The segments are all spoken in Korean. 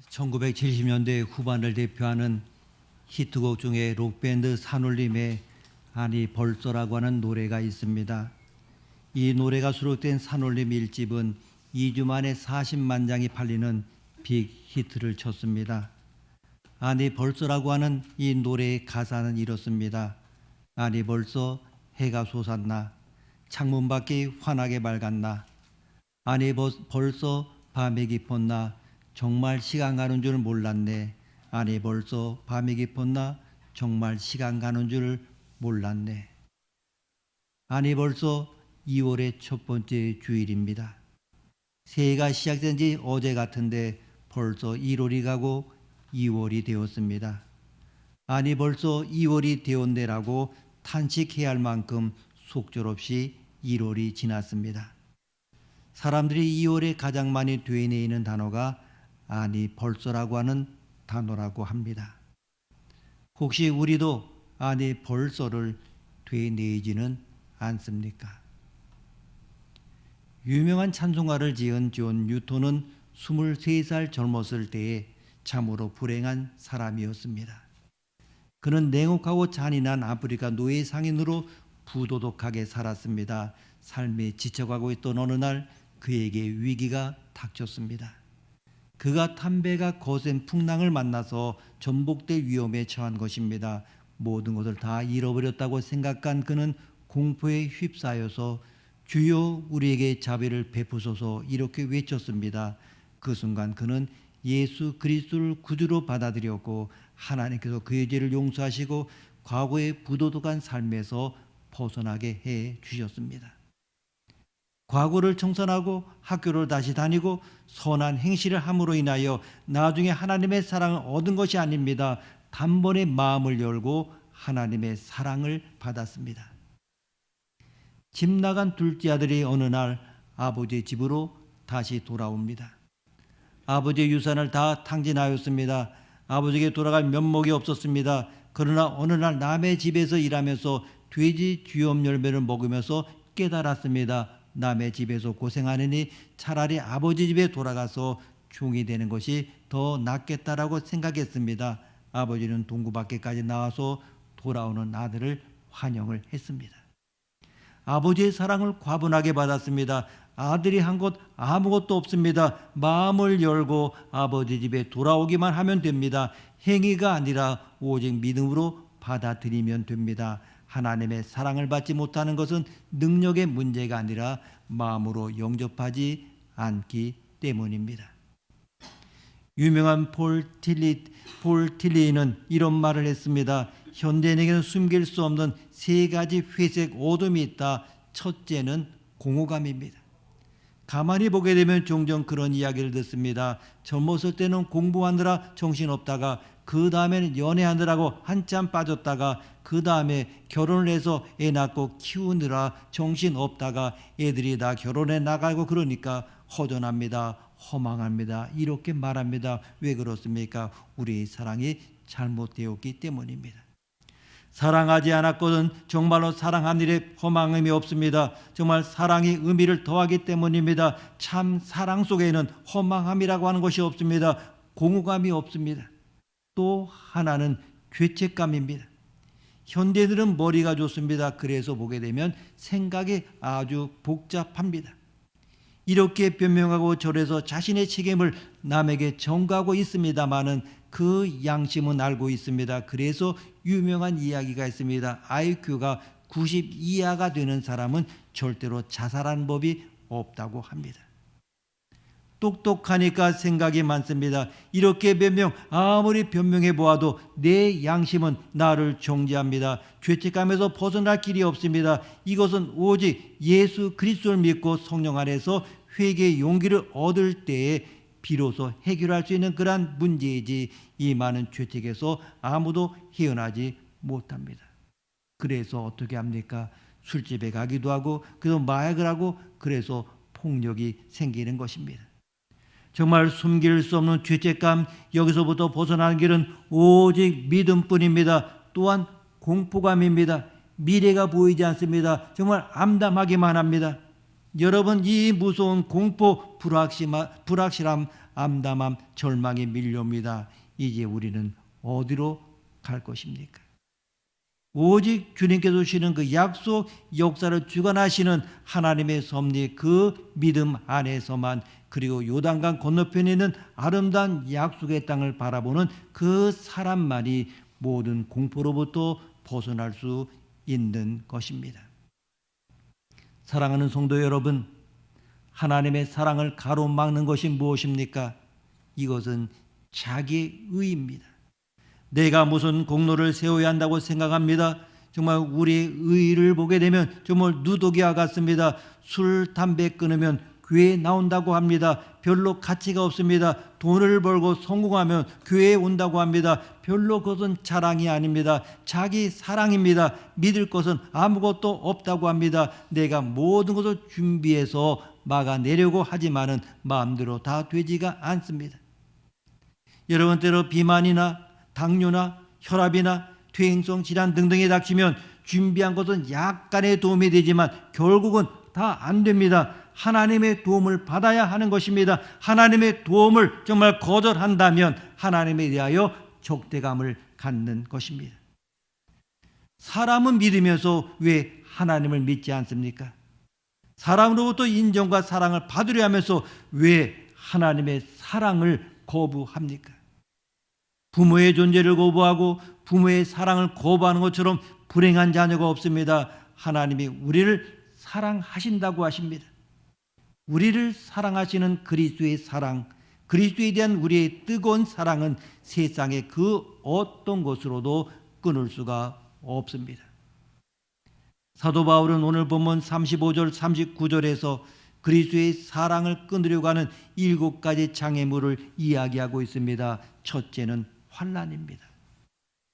1970년대 후반을 대표하는 히트곡 중에 록밴드 산울림의 아니 벌써라고 하는 노래가 있습니다. 이 노래가 수록된 산울림 1집은 2주 만에 40만 장이 팔리는 빅 히트를 쳤습니다. 아니 벌써라고 하는 이 노래의 가사는 이렇습니다. 아니 벌써 해가 솟았나, 창문 밖이 환하게 밝았나, 아니 벌써 밤이 깊었나, 정말 시간 가는 줄 몰랐네. 아니 벌써 밤이 깊었나, 정말 시간 가는 줄 몰랐네. 아니 벌써 2월의 첫 번째 주일입니다. 새해가 시작된 지 어제 같은데 벌써 1월이 가고 2월이 되었습니다. 아니 벌써 2월이 되었네라고 탄식해야 할 만큼 속절없이 1월이 지났습니다. 사람들이 2월에 가장 많이 되뇌이는 단어가 아니 벌써라고 하는 단어라고 합니다. 혹시 우리도 아니 벌써를 되뇌이지는 않습니까? 유명한 찬송가를 지은 존 뉴턴은 23살 젊었을 때에 참으로 불행한 사람이었습니다. 그는 냉혹하고 잔인한 아프리카 노예 상인으로 부도덕하게 살았습니다. 삶이 지쳐가고 있던 어느 날 그에게 위기가 닥쳤습니다. 그가 탐배가 거센 풍랑을 만나서 전복될 위험에 처한 것입니다. 모든 것을 다 잃어버렸다고 생각한 그는 공포에 휩싸여서 주여 우리에게 자비를 베푸소서 이렇게 외쳤습니다. 그 순간 그는 예수 그리스도를 구주로 받아들였고 하나님께서 그의 죄를 용서하시고 과거의 부도덕한 삶에서 벗어나게 해 주셨습니다. 과거를 청산하고 학교를 다시 다니고 선한 행실을 함으로 인하여 나중에 하나님의 사랑을 얻은 것이 아닙니다. 단번에 마음을 열고 하나님의 사랑을 받았습니다. 집 나간 둘째 아들이 어느 날 아버지 집으로 다시 돌아옵니다. 아버지의 유산을 다 탕진하였습니다. 아버지에게 돌아갈 면목이 없었습니다. 그러나 어느 날 남의 집에서 일하면서 돼지 쥐염 열매를 먹으면서 깨달았습니다. 남의 집에서 고생하느니 차라리 아버지 집에 돌아가서 종이 되는 것이 더 낫겠다라고 생각했습니다. 아버지는 동구 밖에까지 나와서 돌아오는 아들을 환영을 했습니다. 아버지의 사랑을 과분하게 받았습니다. 아들이 한 것 아무것도 없습니다. 마음을 열고 아버지 집에 돌아오기만 하면 됩니다. 행위가 아니라 오직 믿음으로 받아들이면 됩니다. 하나님의 사랑을 받지 못하는 것은 능력의 문제가 아니라 마음으로 영접하지 않기 때문입니다. 유명한 폴 틸리는 이런 말을 했습니다. 현대인에게는 숨길 수 없는 세 가지 회색 어둠이 있다. 첫째는 공허감입니다. 가만히 보게 되면 종종 그런 이야기를 듣습니다. 젊었을 때는 공부하느라 정신없다가 그 다음에는 연애하느라고 한참 빠졌다가 그 다음에 결혼을 해서 애 낳고 키우느라 정신없다가 애들이 다 결혼해 나가고 그러니까 허전합니다. 허망합니다. 이렇게 말합니다. 왜 그렇습니까? 우리의 사랑이 잘못되었기 때문입니다. 사랑하지 않았거든 정말로 사랑한 일에 허망함이 없습니다. 정말 사랑이 의미를 더하기 때문입니다. 참 사랑 속에는 허망함이라고 하는 것이 없습니다. 공허감이 없습니다. 또 하나는 죄책감입니다. 현대인들은 머리가 좋습니다. 그래서 보게 되면 생각이 아주 복잡합니다. 이렇게 변명하고 저래서 자신의 책임을 남에게 전가하고 있습니다마는 그 양심은 알고 있습니다. 그래서 유명한 이야기가 있습니다. IQ가 90 이하가 되는 사람은 절대로 자살하는 법이 없다고 합니다. 똑똑하니까 생각이 많습니다. 이렇게 아무리 변명해 보아도 내 양심은 나를 정죄합니다. 죄책감에서 벗어날 길이 없습니다. 이것은 오직 예수 그리스도를 믿고 성령 안에서 회개의 용기를 얻을 때에 비로소 해결할 수 있는 그러한 문제이지 이 많은 죄책에서 아무도 헤어나지 못합니다. 그래서 어떻게 합니까? 술집에 가기도 하고 그래서 마약을 하고 그래서 폭력이 생기는 것입니다. 정말 숨길 수 없는 죄책감, 여기서부터 벗어나는 길은 오직 믿음뿐입니다. 또한 공포감입니다. 미래가 보이지 않습니다. 정말 암담하기만 합니다. 여러분, 이 무서운 공포, 불확실함, 암담함, 절망이 밀려옵니다. 이제 우리는 어디로 갈 것입니까? 오직 주님께서 주시는 그 약속 역사를 주관하시는 하나님의 섭리, 그 믿음 안에서만, 그리고 요단강 건너편에 있는 아름다운 약속의 땅을 바라보는 그 사람만이 모든 공포로부터 벗어날 수 있는 것입니다. 사랑하는 성도 여러분, 하나님의 사랑을 가로막는 것이 무엇입니까? 이것은 자기의입니다. 내가 무슨 공로를 세워야 한다고 생각합니다. 정말 우리의 의의를 보게 되면 정말 누더기와 같습니다. 술, 담배 끊으면 교회에 나온다고 합니다. 별로 가치가 없습니다. 돈을 벌고 성공하면 교회에 온다고 합니다. 별로 그것은 자랑이 아닙니다. 자기 사랑입니다. 믿을 것은 아무것도 없다고 합니다. 내가 모든 것을 준비해서 막아내려고 하지만은 마음대로 다 되지가 않습니다. 여러분, 때로 비만이나 당뇨나 혈압이나 퇴행성 질환 등등이 닥치면 준비한 것은 약간의 도움이 되지만 결국은 다 안 됩니다. 하나님의 도움을 받아야 하는 것입니다. 하나님의 도움을 정말 거절한다면 하나님에 대하여 적대감을 갖는 것입니다. 사람은 믿으면서 왜 하나님을 믿지 않습니까? 사람으로부터 인정과 사랑을 받으려 하면서 왜 하나님의 사랑을 거부합니까? 부모의 존재를 거부하고 부모의 사랑을 거부하는 것처럼 불행한 자녀가 없습니다. 하나님이 우리를 사랑하신다고 하십니다. 우리를 사랑하시는 그리스도의 사랑, 그리스도에 대한 우리의 뜨거운 사랑은 세상의 그 어떤 것으로도 끊을 수가 없습니다. 사도 바울은 오늘 본문 35절 39절에서 그리스도의 사랑을 끊으려고 하는 7가지 장애물을 이야기하고 있습니다. 첫째는 환난입니다.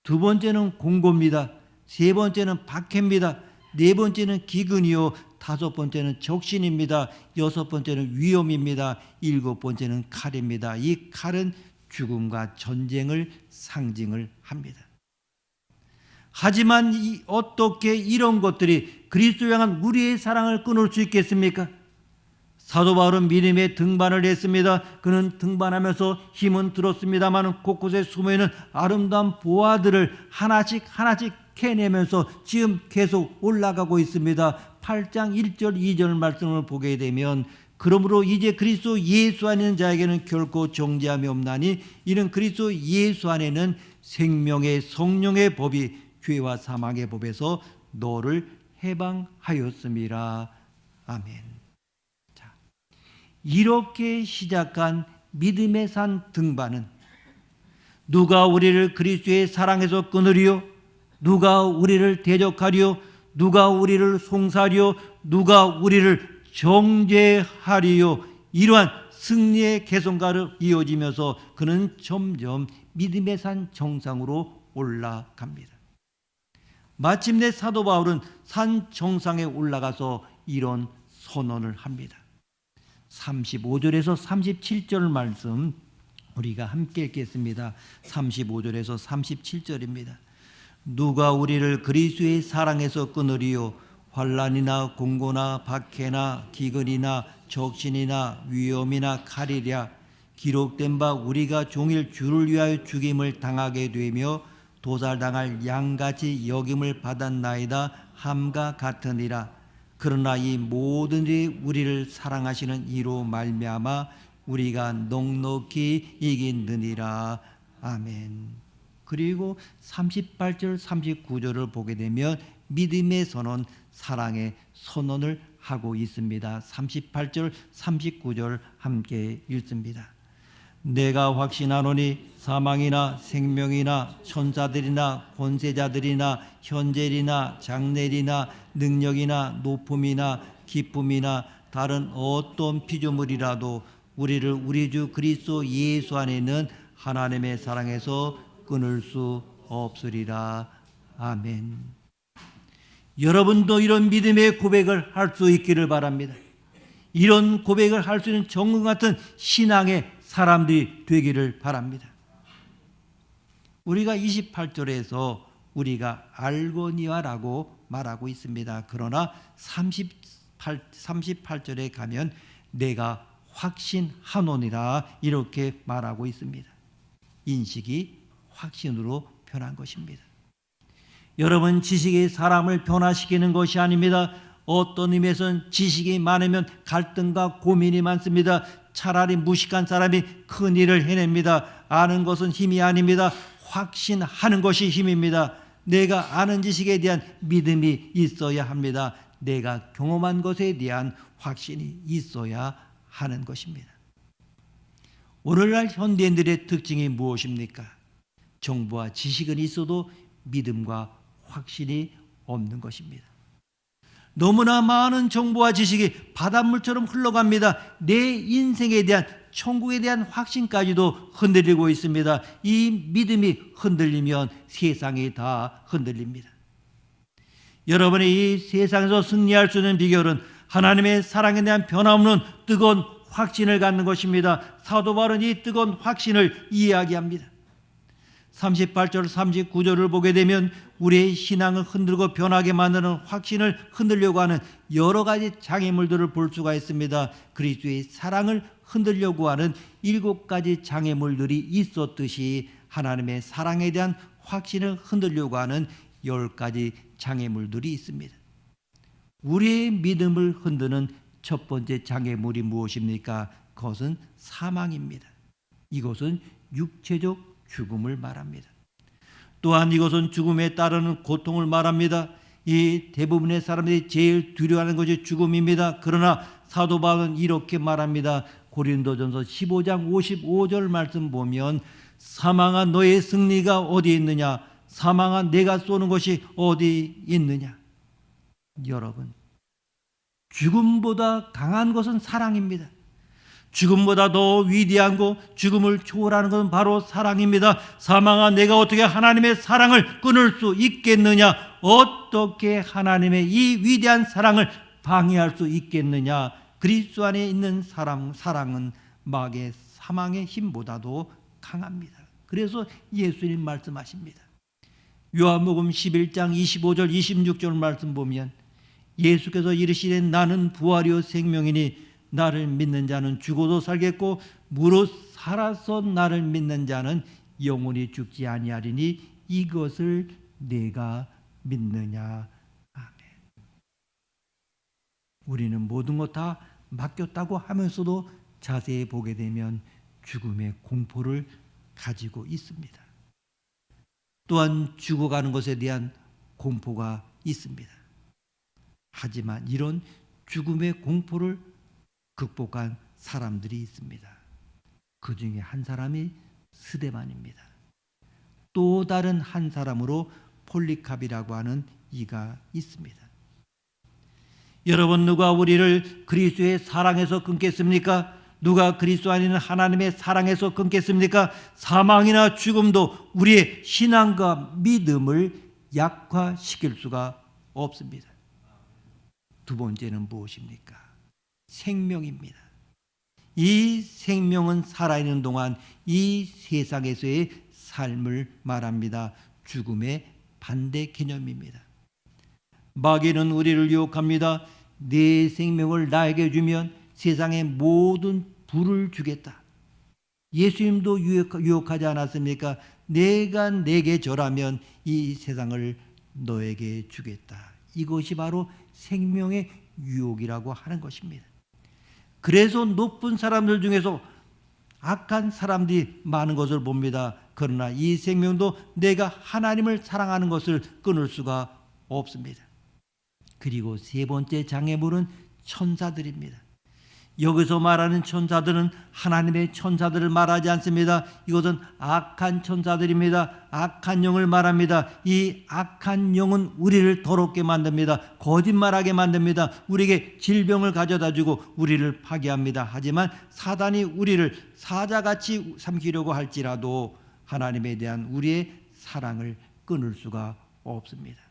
두 번째는 공고입니다. 세 번째는 박해입니다. 네 번째는 기근이요, 다섯 번째는 적신입니다. 여섯 번째는 위험입니다. 일곱 번째는 칼입니다. 이 칼은 죽음과 전쟁을 상징을 합니다. 하지만 어떻게 이런 것들이 그리스도에 향한 우리의 사랑을 끊을 수 있겠습니까? 사도 바울은 믿음의 등반을 했습니다. 그는 등반하면서 힘은 들었습니다만 곳곳에 숨어있는 아름다운 보화들을 하나씩 캐내면서 지금 계속 올라가고 있습니다. 8장 1절 2절 말씀을 보게 되면 그러므로 이제 그리스도 예수 안에 있는 자에게는 결코 정죄함이 없나니 이는 그리스도 예수 안에는 생명의 성령의 법이 죄와 사망의 법에서 너를 해방하였음이라. 아멘. 이렇게 시작한 믿음의 산 등반은 누가 우리를 그리스도의 사랑에서 끊으리요? 누가 우리를 대적하리요? 누가 우리를 송사하리요? 누가 우리를 정죄하리요? 이러한 승리의 개성가로 이어지면서 그는 점점 믿음의 산 정상으로 올라갑니다. 마침내 사도 바울은 산 정상에 올라가서 이런 선언을 합니다. 35절에서 37절 말씀 우리가 함께 읽겠습니다. 35절에서 37절입니다. 누가 우리를 그리스도의 사랑에서 끊으리요? 환난이나 공고나 박해나 기근이나 적신이나 위험이나 칼이랴. 기록된 바 우리가 종일 주를 위하여 죽임을 당하게 되며 도살당할 양같이 여김을 받았나이다 함과 같으니라. 그러나 이 모든 일이 우리를 사랑하시는 이로 말미암아 우리가 넉넉히 이기느니라. 아멘. 그리고 38절 39절을 보게 되면 믿음의 선언, 사랑의 선언을 하고 있습니다. 38절 39절 함께 읽습니다. 내가 확신하노니 사망이나 생명이나 천사들이나 권세자들이나 현재리나 장래리나 능력이나 높음이나 기쁨이나 다른 어떤 피조물이라도 우리를 우리 주 그리스도 예수 안에 있는 하나님의 사랑에서 끊을 수 없으리라. 아멘. 여러분도 이런 믿음의 고백을 할 수 있기를 바랍니다. 이런 고백을 할 수 있는 정금 같은 신앙의 사람들이 되기를 바랍니다. 우리가 28절에서 우리가 알거니와라고 말하고 있습니다. 그러나 38절에 가면 내가 확신하노니라 이렇게 말하고 있습니다. 인식이 확신으로 변한 것입니다. 여러분, 지식이 사람을 변화시키는 것이 아닙니다. 어떤 의미에서는 지식이 많으면 갈등과 고민이 많습니다. 차라리 무식한 사람이 큰 일을 해냅니다. 아는 것은 힘이 아닙니다. 확신하는 것이 힘입니다. 내가 아는 지식에 대한 믿음이 있어야 합니다. 내가 경험한 것에 대한 확신이 있어야 하는 것입니다. 오늘날 현대인들의 특징이 무엇입니까? 정보와 지식은 있어도 믿음과 확신이 없는 것입니다. 너무나 많은 정보와 지식이 바닷물처럼 흘러갑니다. 내 인생에 대한, 천국에 대한 확신까지도 흔들리고 있습니다. 이 믿음이 흔들리면 세상이 다 흔들립니다. 여러분이 이 세상에서 승리할 수 있는 비결은 하나님의 사랑에 대한 변함없는 뜨거운 확신을 갖는 것입니다. 사도 바울은 이 뜨거운 확신을 이야기합니다. 38절 39절을 보게 되면 우리의 신앙을 흔들고 변하게 만드는 확신을 흔들려고 하는 여러 가지 장애물들을 볼 수가 있습니다. 그리스도의 사랑을 흔들려고 하는 7가지 장애물들이 있었듯이 하나님의 사랑에 대한 확신을 흔들려고 하는 10가지 장애물들이 있습니다. 우리의 믿음을 흔드는 첫 번째 장애물이 무엇입니까? 그것은 사망입니다. 이것은 육체적 죽음을 말합니다. 또한 이것은 죽음에 따르는 고통을 말합니다. 이 대부분의 사람들이 제일 두려워하는 것이 죽음입니다. 그러나 사도 바울은 이렇게 말합니다. 고린도전서 15장 55절 말씀 보면 사망아 너의 승리가 어디 있느냐? 사망아 내가 쏘는 것이 어디 있느냐? 여러분, 죽음보다 강한 것은 사랑입니다. 죽음보다 더 위대한 것, 죽음을 초월하는 것은 바로 사랑입니다. 사망아 내가 어떻게 하나님의 사랑을 끊을 수 있겠느냐? 어떻게 하나님의 이 위대한 사랑을 방해할 수 있겠느냐? 그리스도 안에 있는 사랑은 마귀의 사망의 힘보다도 강합니다. 그래서 예수님 말씀하십니다. 요한복음 11장 25절 26절 말씀 보면 예수께서 이르시되 나는 부활이요 생명이니 나를 믿는 자는 죽어도 살겠고 무릇 살아서 나를 믿는 자는 영원히 죽지 아니하리니 이것을 내가 믿느냐. 아멘. 우리는 모든 것 다 맡겼다고 하면서도 자세히 보게 되면 죽음의 공포를 가지고 있습니다. 또한 죽어가는 것에 대한 공포가 있습니다. 하지만 이런 죽음의 공포를 극복한 사람들이 있습니다. 그 중에 한 사람이 스데반입니다. 또 다른 한 사람으로 폴리캅이라고 하는 이가 있습니다. 여러분, 누가 우리를 그리스도의 사랑에서 끊겠습니까? 누가 그리스도 안에 있는 하나님의 사랑에서 끊겠습니까? 사망이나 죽음도 우리의 신앙과 믿음을 약화시킬 수가 없습니다. 두 번째는 무엇입니까? 생명입니다. 이 생명은 살아있는 동안 이 세상에서의 삶을 말합니다. 죽음의 반대 개념입니다. 마귀는 우리를 유혹합니다. 내 생명을 나에게 주면 세상의 모든 부를 주겠다. 예수님도 유혹하지 않았습니까? 내가 내게 절하면 이 세상을 너에게 주겠다. 이것이 바로 생명의 유혹이라고 하는 것입니다. 그래서 높은 사람들 중에서 악한 사람들이 많은 것을 봅니다. 그러나 이 생명도 내가 하나님을 사랑하는 것을 끊을 수가 없습니다. 그리고 세 번째 장애물은 천사들입니다. 여기서 말하는 천사들은 하나님의 천사들을 말하지 않습니다. 이것은 악한 천사들입니다. 악한 영을 말합니다. 이 악한 영은 우리를 더럽게 만듭니다. 거짓말하게 만듭니다. 우리에게 질병을 가져다 주고 우리를 파괴합니다. 하지만 사단이 우리를 사자같이 삼키려고 할지라도 하나님에 대한 우리의 사랑을 끊을 수가 없습니다.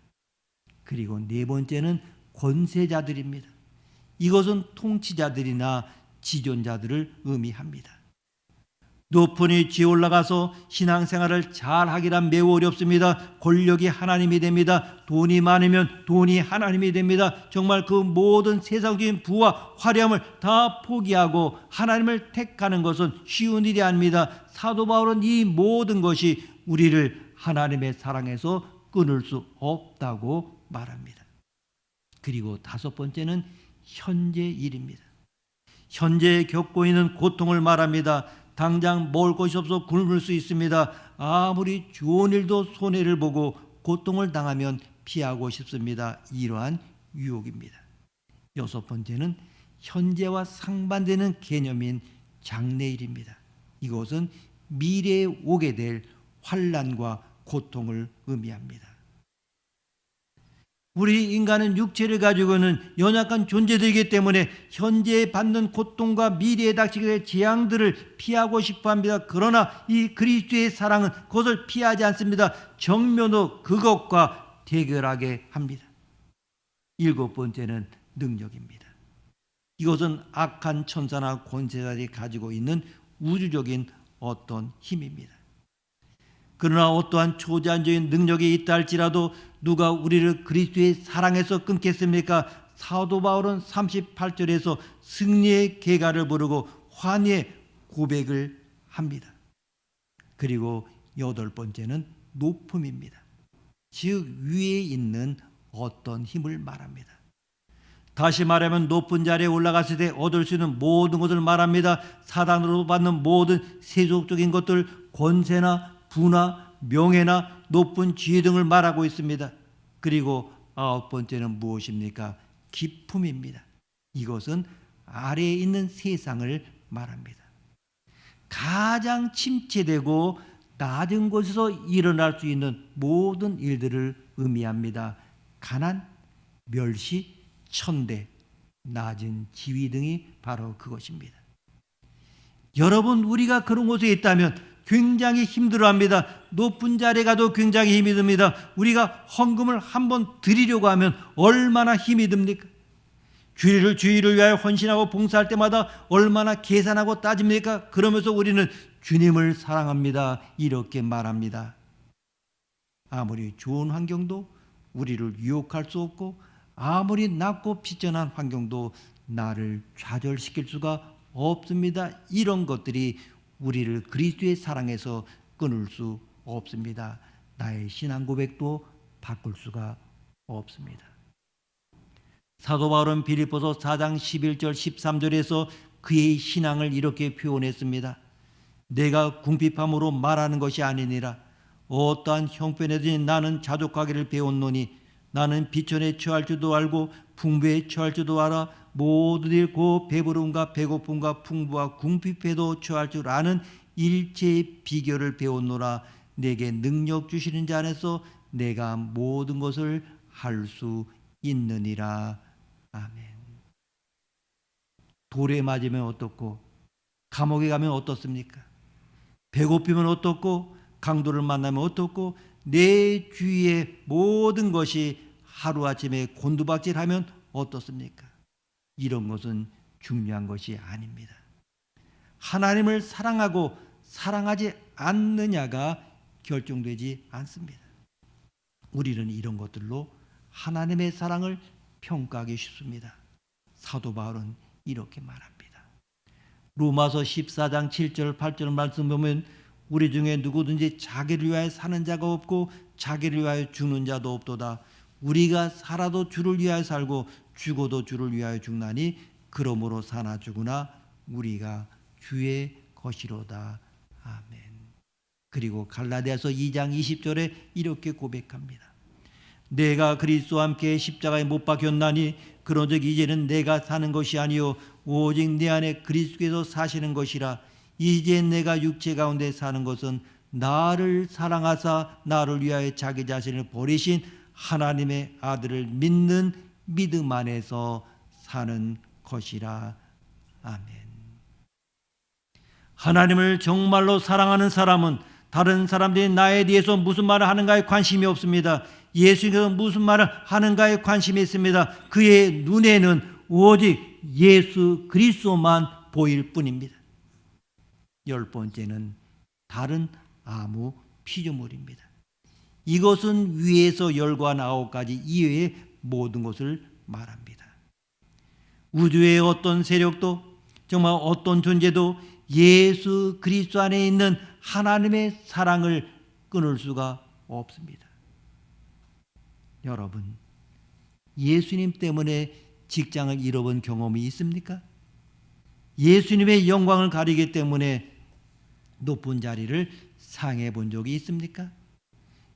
그리고 네 번째는 권세자들입니다. 이것은 통치자들이나 지존자들을 의미합니다. 높은 위치에 올라가서 신앙생활을 잘하기란 매우 어렵습니다. 권력이 하나님이 됩니다. 돈이 많으면 돈이 하나님이 됩니다. 정말 그 모든 세상적인 부와 화려함을 다 포기하고 하나님을 택하는 것은 쉬운 일이 아닙니다. 사도 바울은 이 모든 것이 우리를 하나님의 사랑에서 끊을 수 없다고 말합니다. 그리고 다섯 번째는 현재 일입니다. 현재 겪고 있는 고통을 말합니다. 당장 먹을 것이 없어 굶을 수 있습니다. 아무리 좋은 일도 손해를 보고 고통을 당하면 피하고 싶습니다. 이러한 유혹입니다. 여섯 번째는 현재와 상반되는 개념인 장래일입니다. 이것은 미래에 오게 될 환난과 고통을 의미합니다. 우리 인간은 육체를 가지고는 연약한 존재들이기 때문에 현재에 받는 고통과 미래에 닥치게 될 재앙들을 피하고 싶어합니다. 그러나 이 그리스도의 사랑은 그것을 피하지 않습니다. 정면으로 그것과 대결하게 합니다. 일곱 번째는 능력입니다. 이것은 악한 천사나 권세자들이 가지고 있는 우주적인 어떤 힘입니다. 그러나 어떠한 초자연적인 능력이 있다 할지라도 누가 우리를 그리스도의 사랑에서 끊겠습니까? 사도 바울은 38절에서 승리의 계가를 부르고 환희의 고백을 합니다. 그리고 여덟 번째는 높음입니다. 즉 위에 있는 어떤 힘을 말합니다. 다시 말하면 높은 자리에 올라갔을 때 얻을 수 있는 모든 것을 말합니다. 사단으로 받는 모든 세속적인 것들, 권세나 부나 명예나 높은 지혜 등을 말하고 있습니다. 그리고 아홉 번째는 무엇입니까? 기품입니다. 이것은 아래에 있는 세상을 말합니다. 가장 침체되고 낮은 곳에서 일어날 수 있는 모든 일들을 의미합니다. 가난, 멸시, 천대, 낮은 지위 등이 바로 그것입니다. 여러분, 우리가 그런 곳에 있다면 굉장히 힘들어합니다. 높은 자리에 가도 굉장히 힘이 듭니다. 우리가 헌금을 한번 드리려고 하면 얼마나 힘이 듭니까? 주의를 위하여 헌신하고 봉사할 때마다 얼마나 계산하고 따집니까? 그러면서 우리는 주님을 사랑합니다. 이렇게 말합니다. 아무리 좋은 환경도 우리를 유혹할 수 없고 아무리 낮고 비천한 환경도 나를 좌절시킬 수가 없습니다. 이런 것들이 우리를 그리스도의 사랑에서 끊을 수 없습니다. 나의 신앙 고백도 바꿀 수가 없습니다. 사도 바울은 빌립보서 4장 11절 13절에서 그의 신앙을 이렇게 표현했습니다. 내가 궁핍함으로 말하는 것이 아니니라. 어떠한 형편에든지 나는 자족하기를 배웠노니 나는 비천에 처할 줄도 알고 풍부에 처할 줄도 알아. 모든 일 곧 배부름과 배고픔과 풍부와 궁핍에도 처할 줄 아는 일체의 비결을 배웠노라. 내게 능력 주시는 자 안에서 내가 모든 것을 할 수 있느니라. 아멘. 돌에 맞으면 어떻고 감옥에 가면 어떻습니까? 배고프면 어떻고 강도를 만나면 어떻고 내 주위의 모든 것이 하루아침에 곤두박질하면 어떻습니까? 이런 것은 중요한 것이 아닙니다. 하나님을 사랑하고 사랑하지 않느냐가 결정되지 않습니다. 우리는 이런 것들로 하나님의 사랑을 평가하기 쉽습니다. 사도 바울은 이렇게 말합니다. 로마서 14장 7절 8절 말씀 보면 우리 중에 누구든지 자기를 위하여 사는 자가 없고 자기를 위하여 죽는 자도 없도다. 우리가 살아도 주를 위하여 살고 죽어도 주를 위하여 죽나니 그러므로 사나 죽으나 우리가 주의 것이로다. 아멘. 그리고 갈라디아서 2장 20절에 이렇게 고백합니다. 내가 그리스도와 함께 십자가에 못 박혔나니 그런즉 이제는 내가 사는 것이 아니요 오직 내 안에 그리스도께서 사시는 것이라. 이제 내가 육체 가운데 사는 것은 나를 사랑하사 나를 위하여 자기 자신을 버리신 하나님의 아들을 믿는 믿음 안에서 사는 것이라. 아멘. 하나님을 정말로 사랑하는 사람은 다른 사람들이 나에 대해서 무슨 말을 하는가에 관심이 없습니다. 예수님께서 무슨 말을 하는가에 관심이 있습니다. 그의 눈에는 오직 예수 그리스도만 보일 뿐입니다. 10번째는 다른 아무 피조물입니다. 이것은 위에서 열과 9가지 이외의 모든 것을 말합니다. 우주의 어떤 세력도 정말 어떤 존재도 예수 그리스도 안에 있는 하나님의 사랑을 끊을 수가 없습니다. 여러분, 예수님 때문에 직장을 잃어본 경험이 있습니까? 예수님의 영광을 가리기 때문에 높은 자리를 상해 본 적이 있습니까?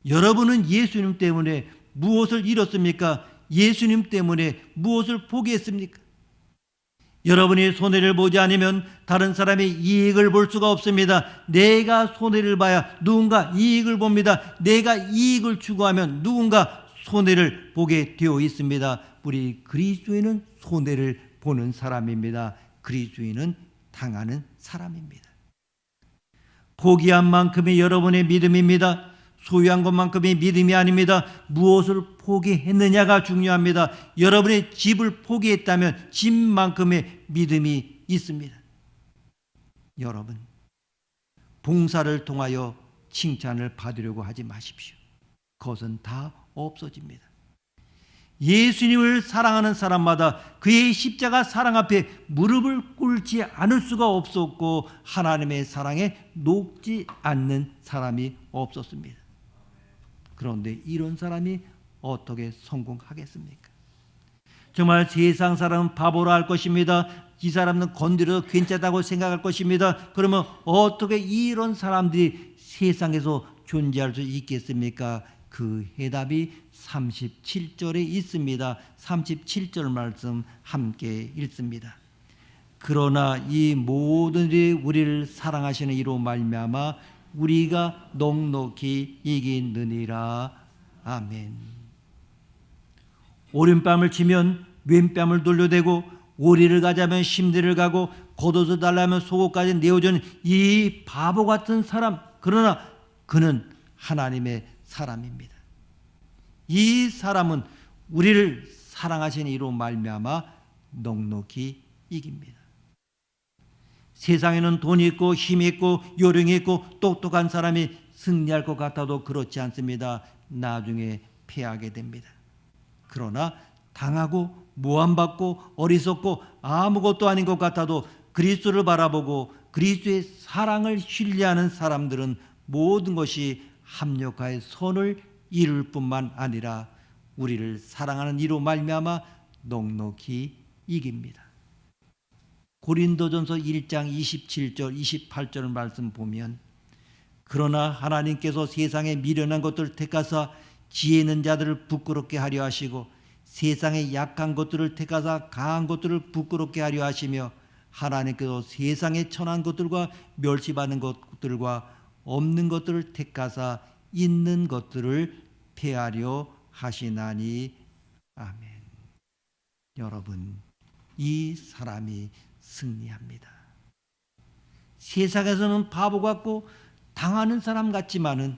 여러분은 예수님 때문에 무엇을 잃었습니까? 예수님 때문에 무엇을 포기했습니까? 여러분이 손해를 보지 않으면 다른 사람의 이익을 볼 수가 없습니다. 내가 손해를 봐야 누군가 이익을 봅니다. 내가 이익을 추구하면 누군가 손해를 보게 되어 있습니다. 우리 그리스도인은 손해를 보는 사람입니다. 그리스도인은 당하는 사람입니다. 포기한 만큼이 여러분의 믿음입니다. 소유한 것만큼이 믿음이 아닙니다. 무엇을 포기했느냐가 중요합니다. 여러분의 집을 포기했다면 집만큼의 믿음이 있습니다. 여러분, 봉사를 통하여 칭찬을 받으려고 하지 마십시오. 그것은 다 없어집니다. 예수님을 사랑하는 사람마다 그의 십자가 사랑 앞에 무릎을 꿇지 않을 수가 없었고 하나님의 사랑에 녹지 않는 사람이 없었습니다. 그런데 이런 사람이 어떻게 성공하겠습니까? 정말 세상 사람은 바보라 할 것입니다. 이 사람은 건드려도 괜찮다고 생각할 것입니다. 그러면 어떻게 이런 사람들이 세상에서 존재할 수 있겠습니까? 그 해답이 37절에 있습니다. 37절 말씀 함께 읽습니다. 그러나 이 모든 일이 우리를 사랑하시는 이로 말미암아 우리가 넉넉히 이기느니라. 아멘. 오른뺨을 치면 왼뺨을 돌려대고 오리를 가자면 심리를 가고 겉옷을 달라면 속옷까지 내어주는 이 바보 같은 사람, 그러나 그는 하나님의 사람입니다. 이 사람은 우리를 사랑하시는 이로 말미암아 넉넉히 이깁니다. 세상에는 돈이 있고 힘이 있고 요령이 있고 똑똑한 사람이 승리할 것 같아도 그렇지 않습니다. 나중에 패하게 됩니다. 그러나 당하고 모함받고 어리석고 아무것도 아닌 것 같아도 그리스도를 바라보고 그리스도의 사랑을 신뢰하는 사람들은 모든 것이 합력하여 선을 이룰 뿐만 아니라 우리를 사랑하는 이로 말미암아 넉넉히 이깁니다. 고린도전서 1장 27절 28절 말씀 보면 그러나 하나님께서 세상에 미련한 것들을 택하사 지혜 있는 자들을 부끄럽게 하려 하시고 세상에 약한 것들을 택하사 강한 것들을 부끄럽게 하려 하시며 하나님께서 세상에 천한 것들과 멸시받는 것들과 없는 것들을 택하사 있는 것들을 폐하려 하시나니. 아멘. 여러분, 이 사람이 승리합니다. 세상에서는 바보 같고 당하는 사람 같지만은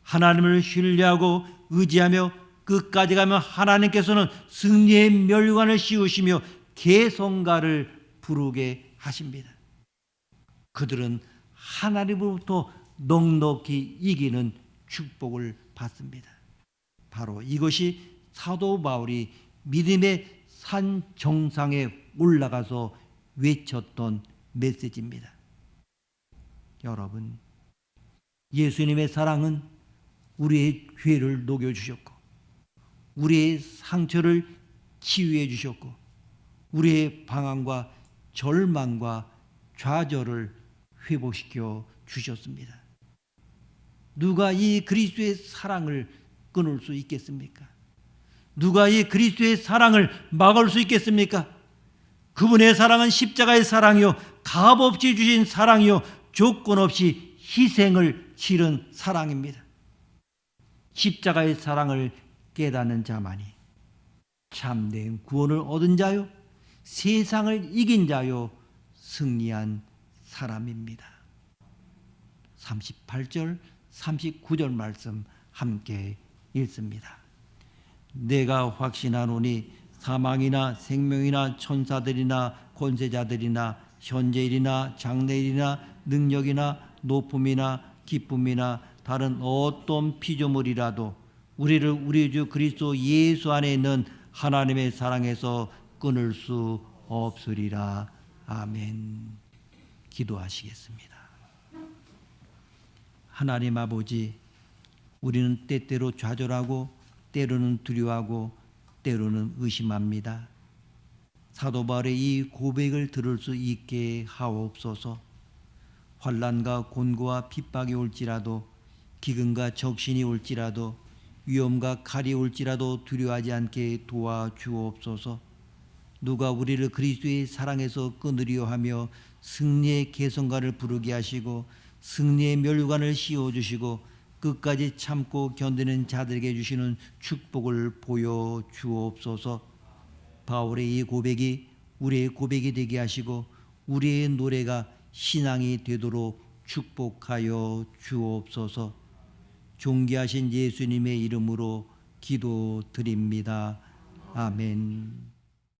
하나님을 신뢰하고 의지하며 끝까지 가면 하나님께서는 승리의 멸관을 씌우시며 개성가를 부르게 하십니다. 그들은 하나님으로부터 넉넉히 이기는 축복을 받습니다. 바로 이것이 사도 바울이 믿음의 산 정상에 올라가서 외쳤던 메시지입니다. 여러분, 예수님의 사랑은 우리의 죄를 녹여주셨고 우리의 상처를 치유해 주셨고 우리의 방황과 절망과 좌절을 회복시켜 주셨습니다. 누가 이 그리스도의 사랑을 끊을 수 있겠습니까? 누가 이 그리스도의 사랑을 막을 수 있겠습니까? 그분의 사랑은 십자가의 사랑이요 값없이 주신 사랑이요 조건 없이 희생을 치른 사랑입니다. 십자가의 사랑을 깨닫는 자만이 참된 구원을 얻은 자요 세상을 이긴 자요 승리한 사람입니다. 38절 39절 말씀 함께 읽습니다. 내가 확신하노니 사망이나 생명이나 천사들이나 권세자들이나 현재일이나 장래일이나 능력이나 높음이나 기쁨이나 다른 어떤 피조물이라도 우리를 우리 주 그리스도 예수 안에 있는 하나님의 사랑에서 끊을 수 없으리라. 아멘. 기도하시겠습니다. 하나님 아버지, 우리는 때때로 좌절하고 때로는 두려워하고 때로는 의심합니다. 사도 바울의 이 고백을 들을 수 있게 하옵소서. 환난과 곤고와 핍박이 올지라도, 기근과 적신이 올지라도, 위험과 칼이 올지라도 두려워하지 않게 도와주옵소서. 누가 우리를 그리스도의 사랑에서 끊으려 하며 승리의 개성가를 부르게 하시고 승리의 멸관을 씌워주시고 끝까지 참고 견디는 자들에게 주시는 축복을 보여주옵소서. 바울의 이 고백이 우리의 고백이 되게 하시고 우리의 노래가 신앙이 되도록 축복하여 주옵소서. 존귀하신 예수님의 이름으로 기도드립니다. 아멘.